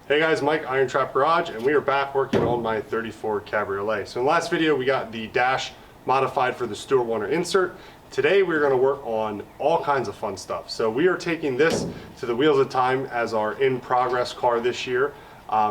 Hey guys, Mike, IronTrap Garage, and we are back working on my 34 Cabriolet. So in the last video, we got the dash modified for the Stuart Warner insert. Today, we're gonna work on all kinds of fun stuff. So we are taking this to the Wheels of Time as our in-progress car this year.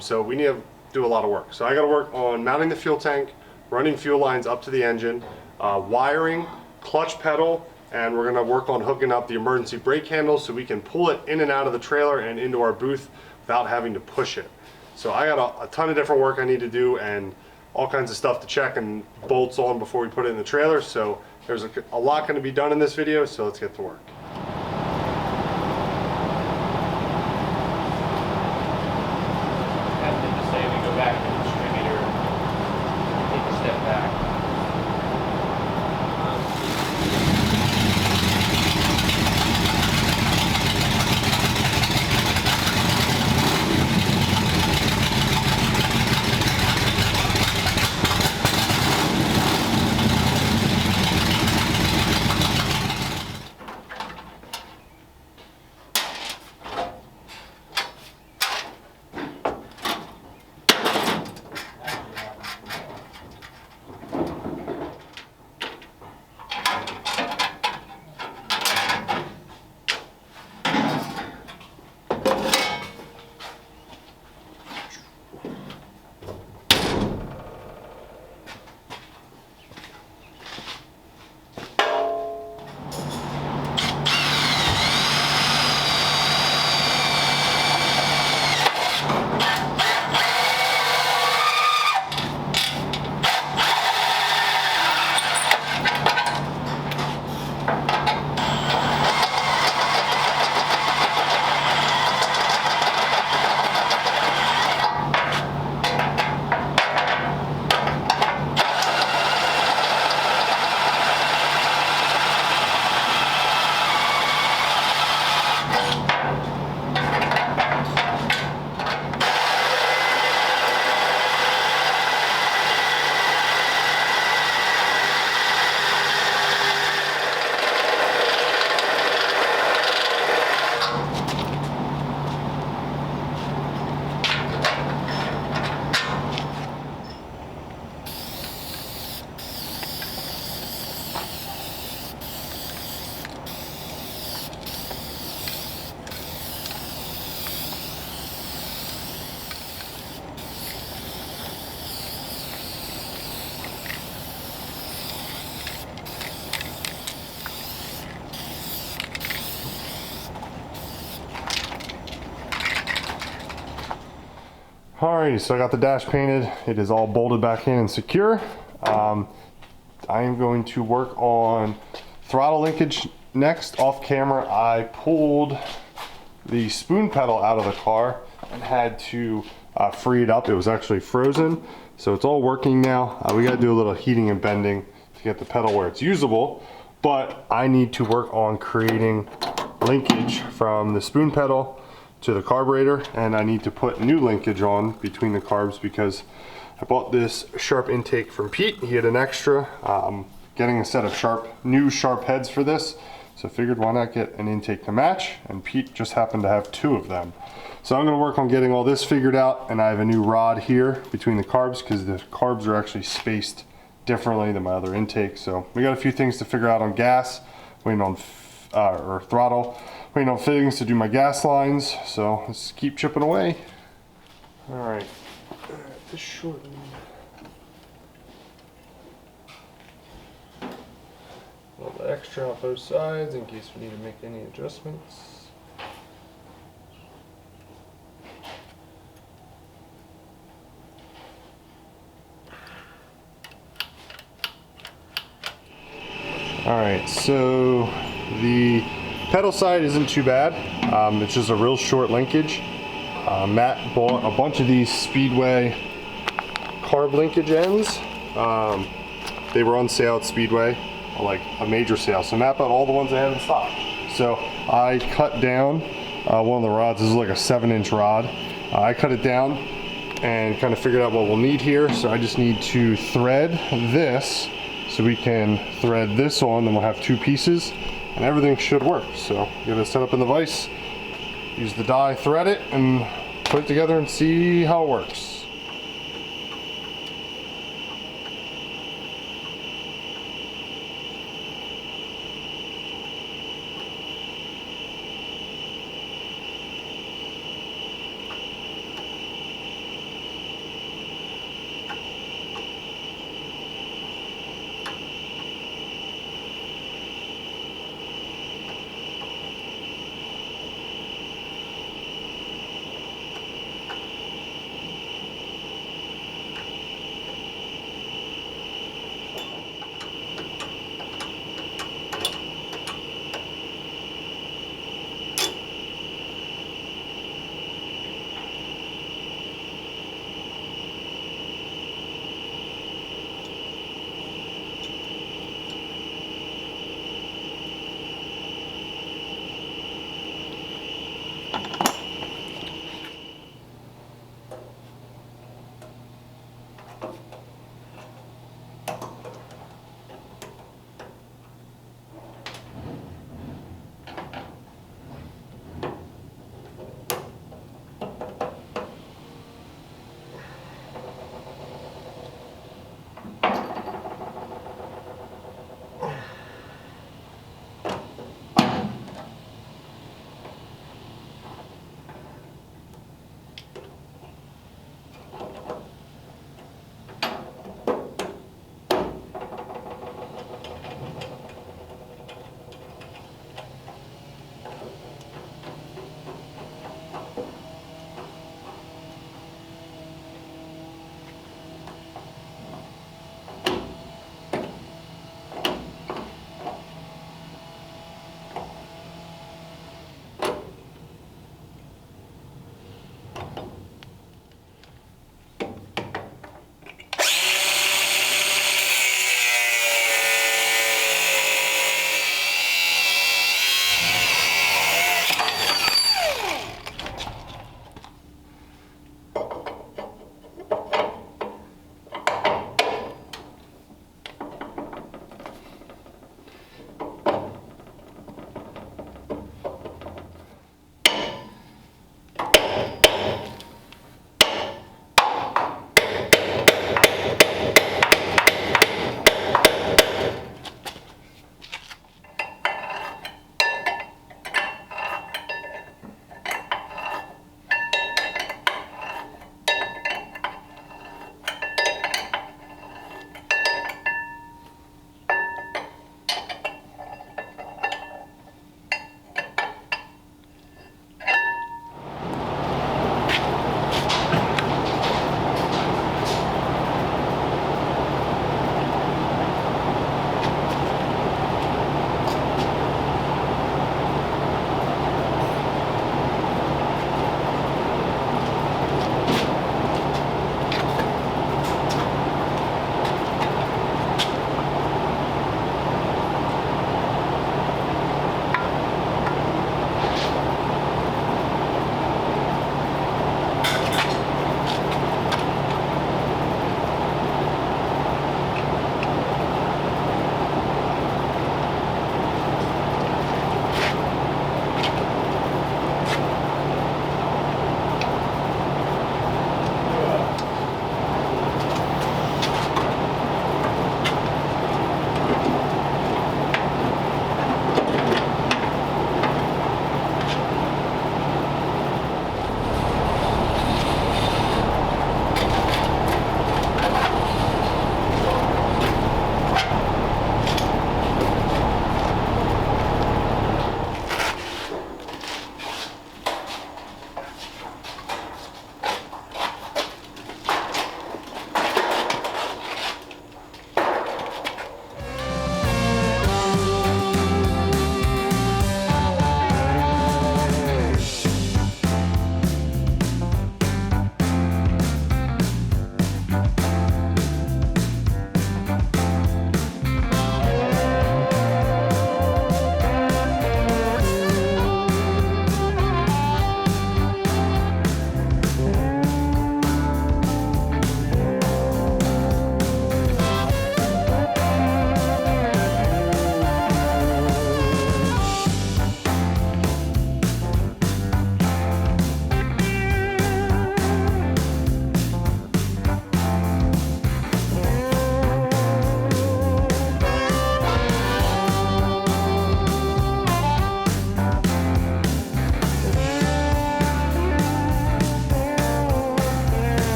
So we need to do a lot of work. So I gotta work on mounting the fuel tank, running fuel lines up to the engine, wiring, clutch pedal, and we're gonna work on hooking up the emergency brake handles so we can pull it in and out of the trailer and into our booth without having to push it. So I got a ton of different work I need to do and all kinds of stuff to check and bolts on before we put it in the trailer. So there's a lot going to be done in this video, so let's get to work. Tempted to say we go back to the distributor, take a step back. Alrighty, so I got the dash painted. It is all bolted back in and secure. I am going to work on throttle linkage next. Off camera, I pulled the spoon pedal out of the car and had to free it up. It was actually frozen, so it's all working now. We got to do a little heating and bending to get the pedal where it's usable, but I need to work on creating linkage from the spoon pedal to the carburetor, and I need to put new linkage on between the carbs because I bought this sharp intake from Pete. He had an extra. Getting a set of new sharp heads for this, so I figured why not get an intake to match, and Pete just happened to have two of them. So I'm going to work on getting all this figured out, and I have a new rod here between the carbs because the carbs are actually spaced differently than my other intake. So we got a few things to figure out on gas, waiting on or throttle, waiting on fittings to do my gas lines. So let's keep chipping away. All right, this short one. A little bit extra on both sides in case we need to make any adjustments. All right, so the pedal side isn't too bad. It's just a real short linkage. Matt bought a bunch of these Speedway carb linkage ends. They were on sale at Speedway, like a major sale. So Matt bought all the ones they had in stock. So I cut down one of the rods. This is like a 7-inch rod. I cut it down and kind of figured out what we'll need here. So I just need to thread this so we can thread this on, then we'll have two pieces and everything should work. So get it set up in the vise, use the die, thread it, and put it together and see how it works.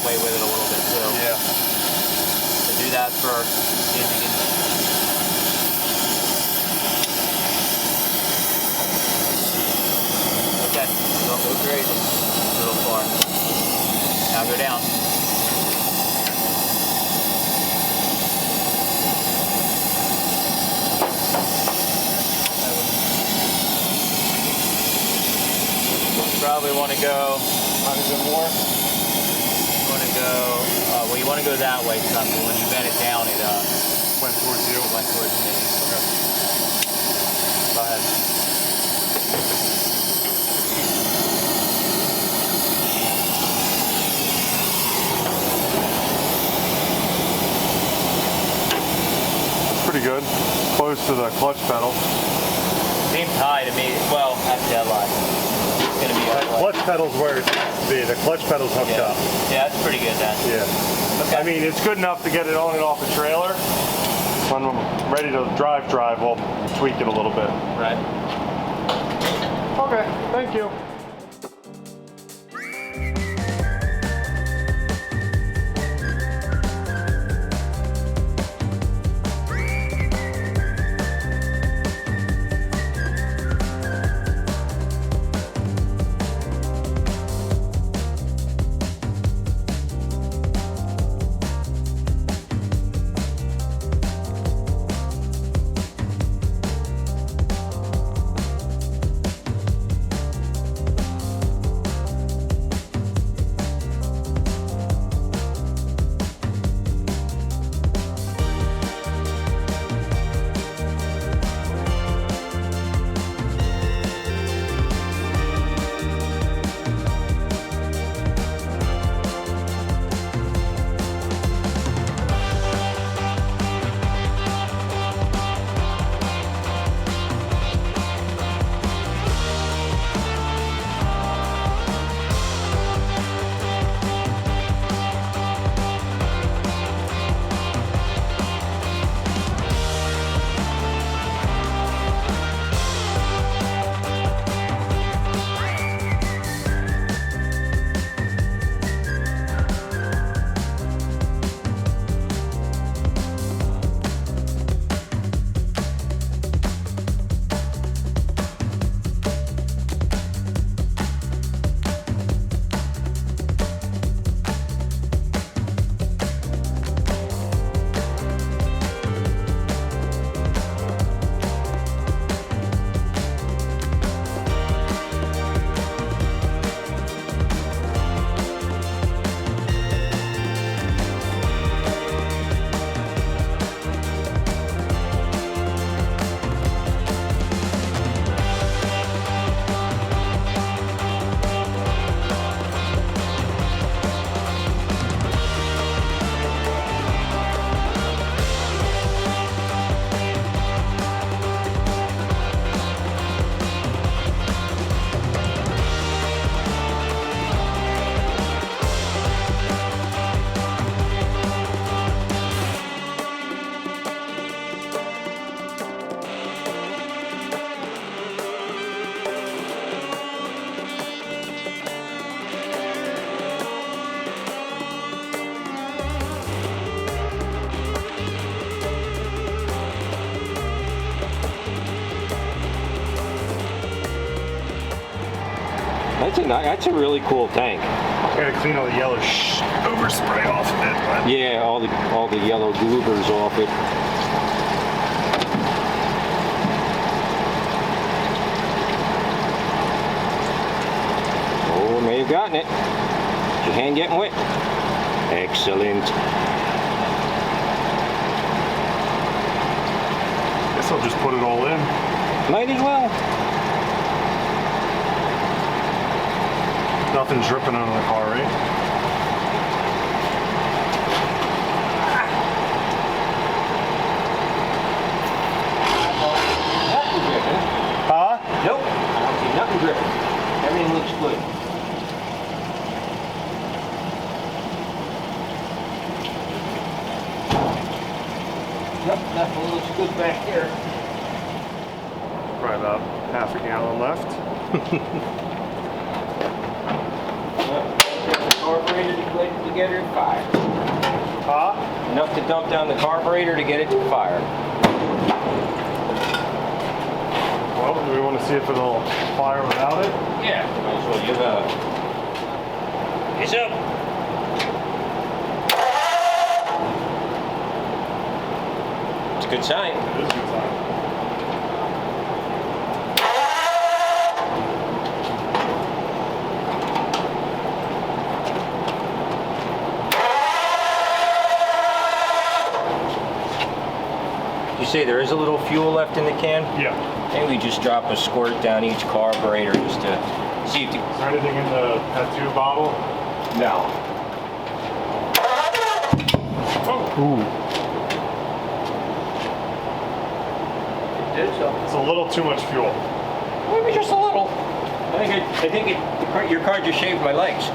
away with it a little bit too. Yeah. So do that first. See if you can. Okay, don't go crazy. A little far. Now go down. Probably want to go a bit more. You want to go, well, you want to go that way some, but when you bend it down, it Went towards you. went towards me. Okay. Go ahead. That's pretty good. Close to the clutch pedal. Seems high to me. Well, that's deadline. It's going to be The deadline. clutch pedal's where it needs to be. The clutch pedal's hooked Yeah. up. Yeah, that's pretty good then. Yeah. Okay. I mean, it's good enough to get it on and off the trailer. When I'm ready to drive, we'll tweak it a little bit. Right. Okay, thank you. That's a really cool tank. Gotta clean all the yellow overspray off of it. But Yeah, all the yellow goobers off it. Oh, may have gotten it. Is your hand getting wet? Excellent. guess I'll just put it all in. Might as well. Nothing's dripping out of the car, right? Nothing dripping. Huh? Nope. I don't see nothing dripping. Everything looks good. Yep, definitely looks good back there. Probably about half a gallon left. Yep, the carburetor to get it fired. Huh? Enough to dump down the carburetor to get it to fire. Well, do we want to see if it'll fire without it? Yeah, might as well give a... It's up. It's a good sign. It is a good sign. You say there is a little fuel left in the can? Yeah. Maybe we just drop a squirt down each carburetor just to see if the... Is there anything in the tattoo bottle? No. Ooh. Did so. It's a little too much fuel. Maybe just a little. Your car just shaved my legs.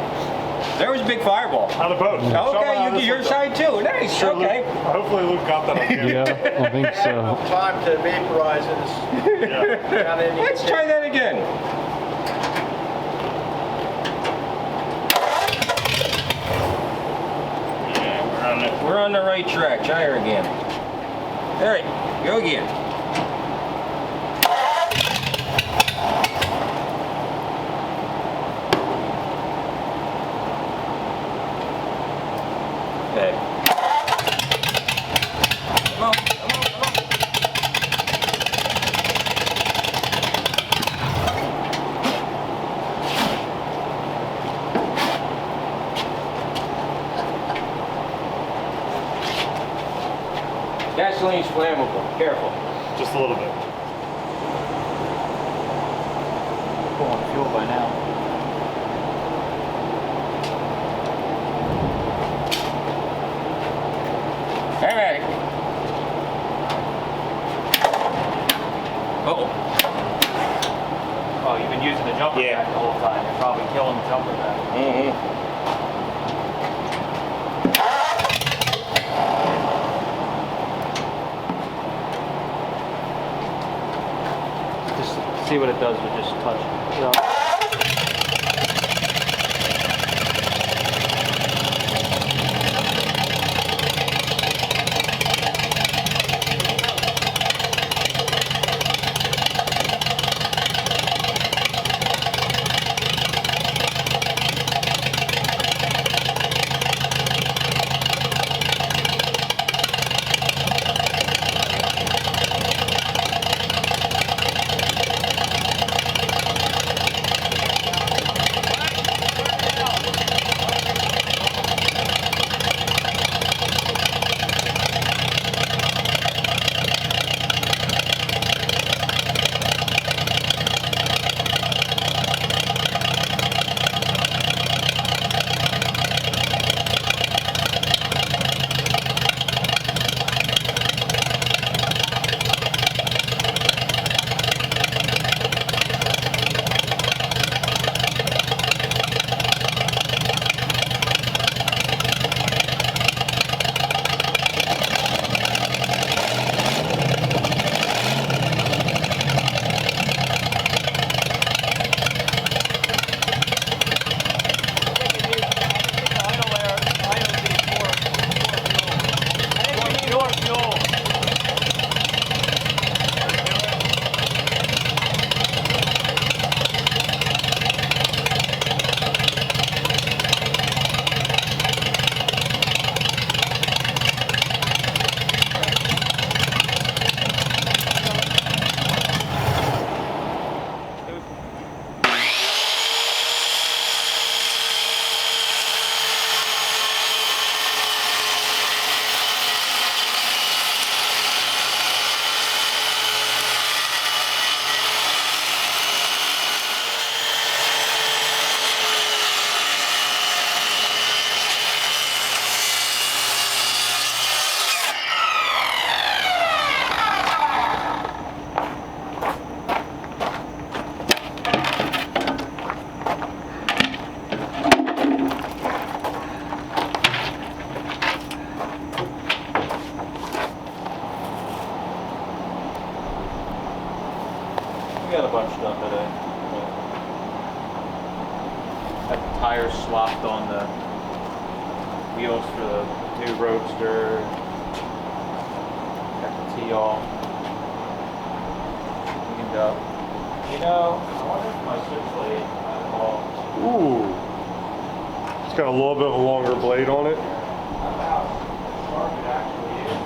There was a big fireball. On the boat. Okay, your side too. Nice. Sure, Okay. Luke, hopefully Luke got that on camera. Yeah, I think so. Time to vaporize it. Yeah. Let's try that again. Yeah, we're on the right track. Try her again. All right, go again. Okay. Come on, come on, come on. Gasoline's flammable. Careful. Just a little bit. Pulling fuel by now. All right. Uh-oh. Oh, you've been using the jumper Yeah. back the whole time. You're probably killing the jumper back. Mm-hmm. Just see what it does with just touch. got a bunch done today. Had the tires swapped on the wheels for the new Roadster. Got the T all cleaned up. You know, I wonder if my switchblade at all. Ooh. It's got a little bit of a longer blade on it. How sharp it actually is.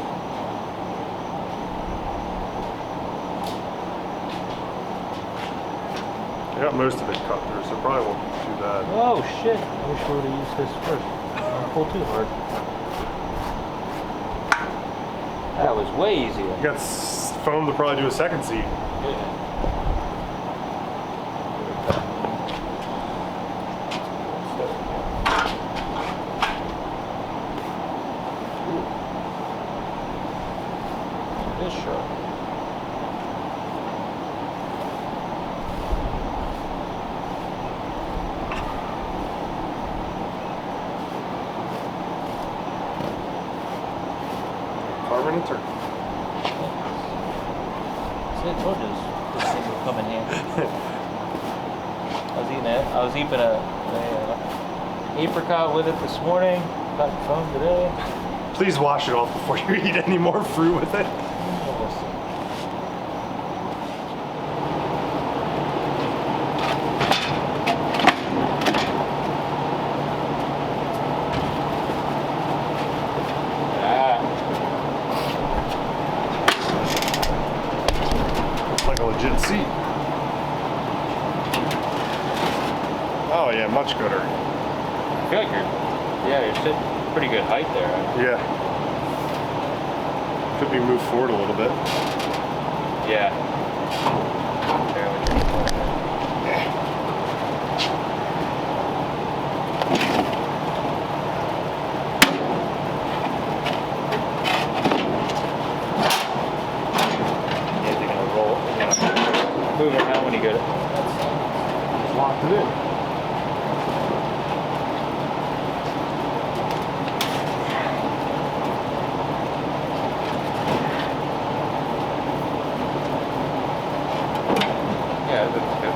I got most of it cut through, so probably won't be too bad. Oh shit! I wish we would have used this first. Don't pull too hard. That was way easier. You got foam to probably do a second seat. This sharp. Carbon and turkey. See, I told you this thing would come in handy. I was eating a apricot with it this morning. Got the phone today. Please wash it off before you eat any more fruit with it. Like a legit seat. Oh yeah, much gooder. I feel like you're sitting pretty good height there. Yeah. Could be moved forward a little bit. Yeah. Move it how when you get it. Locked it in. Yeah, that's good.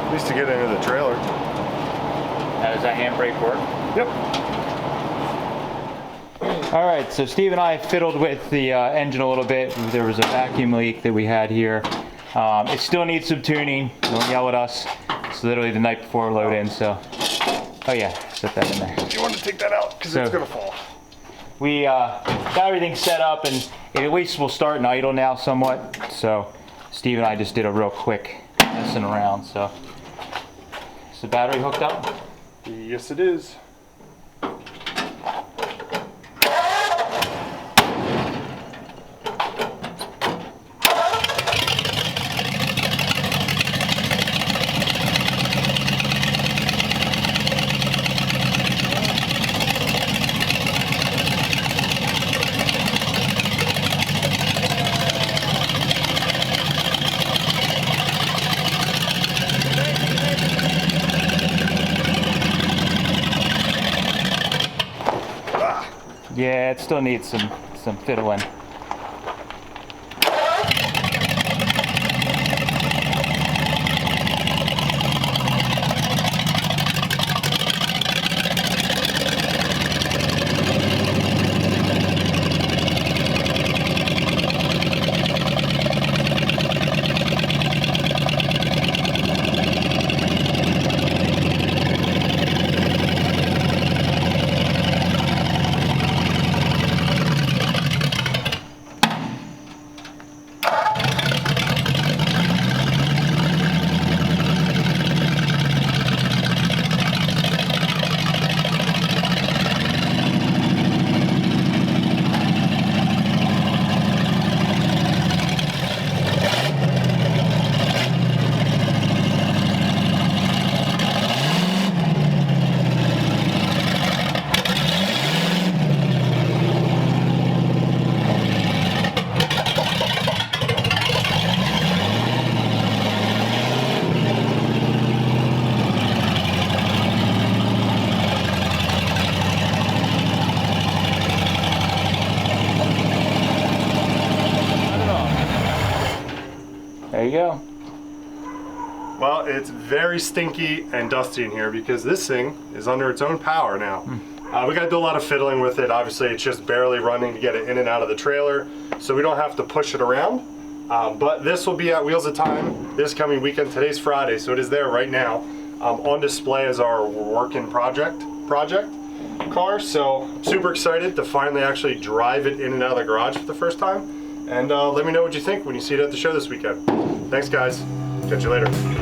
At least to get into the trailer. How does that handbrake work? Yep. All right, so Steve and I fiddled with the engine a little bit. There was a vacuum leak that we had here. It still needs some tuning. Don't yell at us. It's literally the night before load in, so. Oh yeah, set that in there. You want to take that out because it's gonna fall. We got everything set up, and it at least will start and idle now somewhat. So Steve and I just did a real quick messing around. So is the battery hooked up? Yes, it is. Yeah, it still needs some fiddling. There you go. Well, it's very stinky and dusty in here because this thing is under its own power now. We got to do a lot of fiddling with it. Obviously, it's just barely running to get it in and out of the trailer, so we don't have to push it around. But this will be at Wheels of Time this coming weekend. Today's Friday, so it is there right now on display as our working project car. So I'm super excited to finally actually drive it in and out of the garage for the first time. And let me know what you think when you see it at the show this weekend. Thanks, guys. Catch you later.